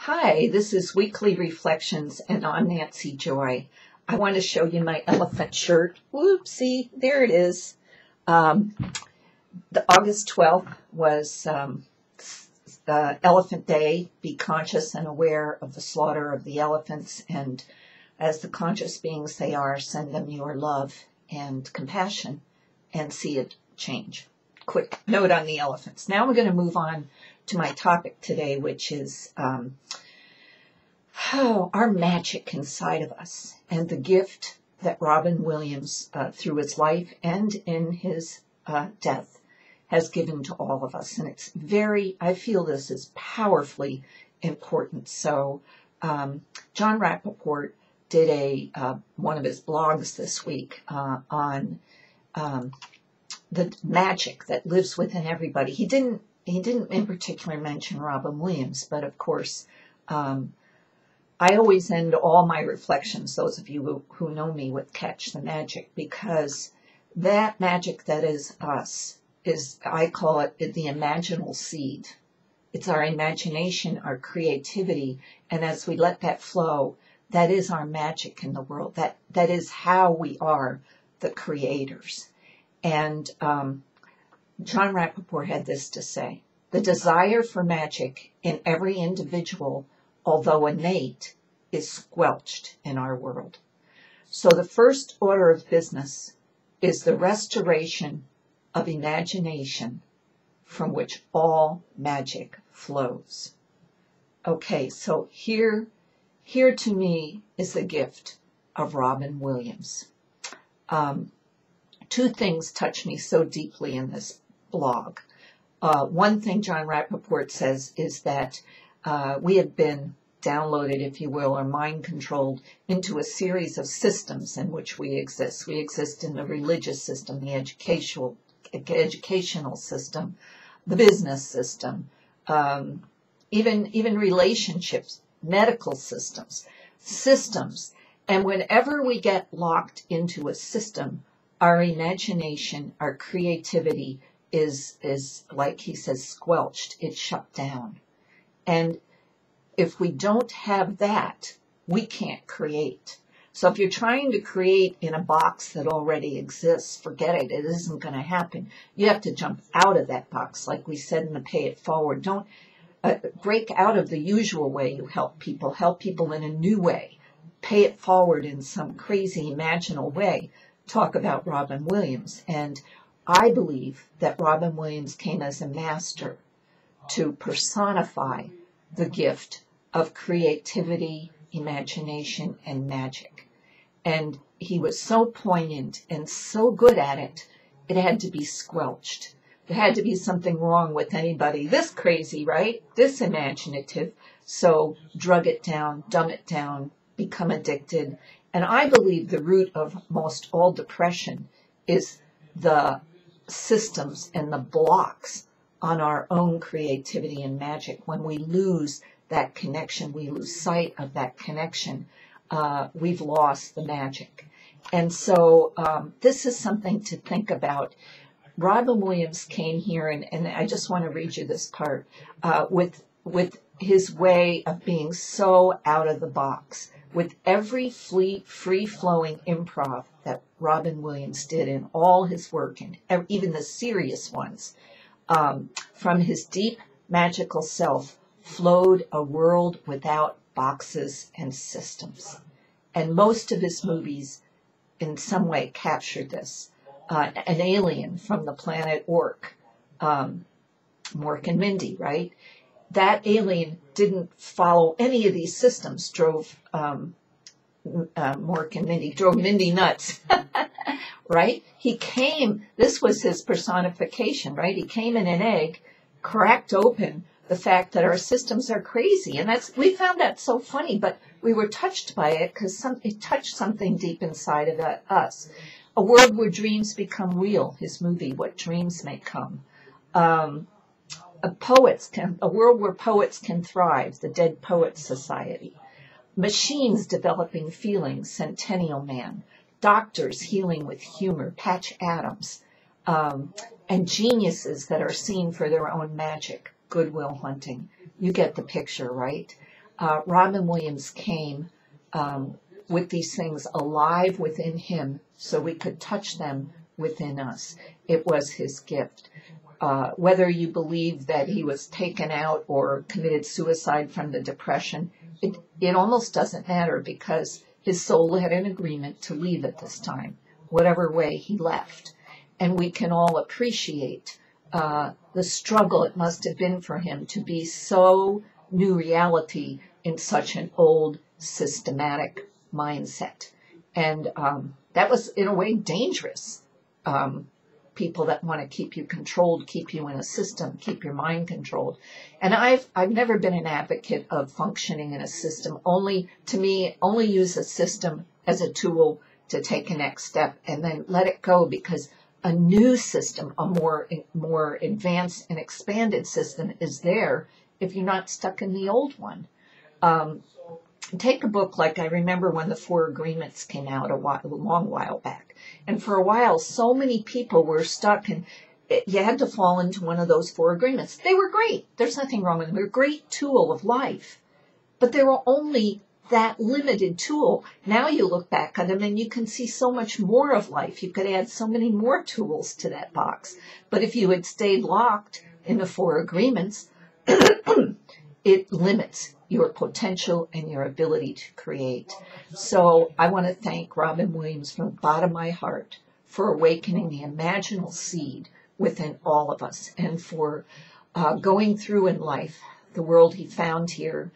Hi, this is Weekly Reflections, and I'm Nancy Joy. I want to show you my elephant shirt. Whoopsie, there it is. The August 12th was Elephant Day. Be conscious and aware of the slaughter of the elephants, and as the conscious beings they are, send them your love and compassion and see it change. Quick note on the elephants. Now we're going to move on to my topic today, which is our magic inside of us and the gift that Robin Williams, through his life and in his death, has given to all of us. And it's I feel this is powerfully important. So Jon Rappoport did one of his blogs this week on the magic that lives within everybody. He didn't in particular mention Robin Williams, but of course, I always end all my reflections, those of you who know me, with catch the magic, because that magic that is us I call it the imaginal seed. It's our imagination, our creativity, and as we let that flow, that is our magic in the world. That is how we are the creators. And Jon Rappoport had this to say: the desire for magic in every individual, although innate, is squelched in our world. So the first order of business is the restoration of imagination from which all magic flows. Okay, so here to me is the gift of Robin Williams. Two things touch me so deeply in this blog. One thing Jon Rappoport says is that we have been downloaded, if you will, or mind-controlled into a series of systems in which we exist. We exist in the religious system, the educational system, the business system, even relationships, medical systems. And whenever we get locked into a system, our imagination, our creativity is like he says, squelched. It's shut down. And if we don't have that, we can't create. So if you're trying to create in a box that already exists, forget it. It isn't going to happen. You have to jump out of that box, like we said in the Pay It Forward. Don't break out of the usual way you help people. Help people in a new way. Pay it forward in some crazy imaginal way. Talk about Robin Williams. And I believe that Robin Williams came as a master to personify the gift of creativity, imagination, and magic. And he was so poignant and so good at it, it had to be squelched. There had to be something wrong with anybody this crazy, right? This imaginative. So drug it down, dumb it down, become addicted. And I believe the root of most all depression is the systems and the blocks on our own creativity and magic. When we lose that connection, we lose sight of that connection, we've lost the magic. And so this is something to think about. Robin Williams came here, and I just want to read you this part, with his way of being so out of the box. With every free-flowing improv that Robin Williams did in all his work, and even the serious ones, from his deep magical self flowed a world without boxes and systems. And most of his movies in some way captured this. An alien from the planet Mork and Mindy, right? That alien didn't follow any of these systems, drove Mork and Mindy, drove Mindy nuts, right? This was his personification, right? He came in an egg, cracked open the fact that our systems are crazy. And we found that so funny, but we were touched by it because it touched something deep inside of us. A world where dreams become real, his movie, What Dreams May Come. A world where poets can thrive, the Dead Poets Society. Machines developing feelings, Centennial Man. Doctors healing with humor, Patch Adams. And geniuses that are seen for their own magic, Good Will Hunting. You get the picture, right? Robin Williams came with these things alive within him so we could touch them within us. It was his gift. Whether you believe that he was taken out or committed suicide from the depression, it almost doesn't matter, because his soul had an agreement to leave at this time, whatever way he left. And we can all appreciate the struggle it must have been for him to be so new reality in such an old systematic mindset. And that was, in a way, dangerous. People that want to keep you controlled, keep you in a system, keep your mind controlled. And I've never been an advocate of functioning in a system. Only use a system as a tool to take a next step and then let it go, because a new system, a more advanced and expanded system is there if you're not stuck in the old one. Take a book like, I remember when the Four Agreements came out a long while back. And for a while, so many people were stuck, and you had to fall into one of those four agreements. They were great. There's nothing wrong with them. They're a great tool of life. But they were only that limited tool. Now you look back on them and you can see so much more of life. You could add so many more tools to that box. But if you had stayed locked in the four agreements, it limits your potential and your ability to create. So I want to thank Robin Williams from the bottom of my heart for awakening the imaginal seed within all of us, and for going through in life. The world he found here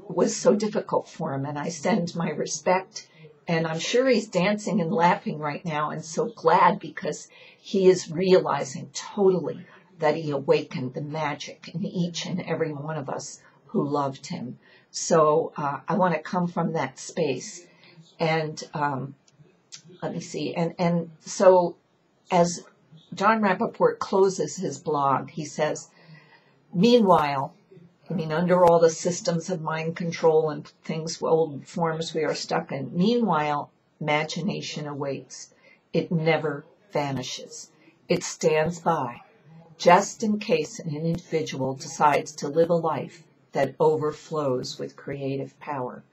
was so difficult for him, and I send my respect. And I'm sure he's dancing and laughing right now, and so glad, because he is realizing totally that he awakened the magic in each and every one of us who loved him. So I want to come from that space. And let me see. And so as Jon Rappoport closes his blog, he says, meanwhile, under all the systems of mind control and things, old forms we are stuck in, meanwhile, imagination awaits. It never vanishes. It stands by, just in case an individual decides to live a life that overflows with creative power.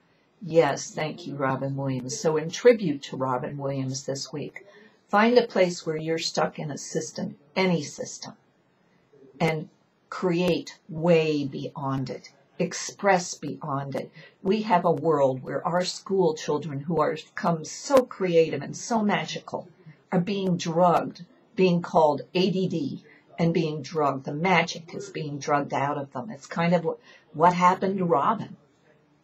Yes, thank you, Robin Williams. So in tribute to Robin Williams this week, find a place where you're stuck in a system, any system, and create way beyond it. Express beyond it. We have a world where our school children, who are become so creative and so magical, are being drugged, being called ADD, and being drugged. The magic is being drugged out of them. It's kind of what happened to Robin.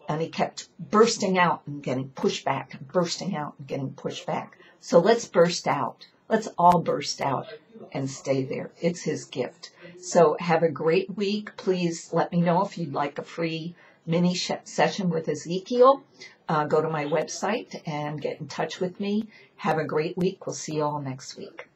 And he kept bursting out and getting pushed back, and bursting out and getting pushed back. So let's burst out. Let's all burst out and stay there. It's his gift. So have a great week. Please let me know if you'd like a free mini session with Ezekiel. Go to my website and get in touch with me. Have a great week. We'll see you all next week.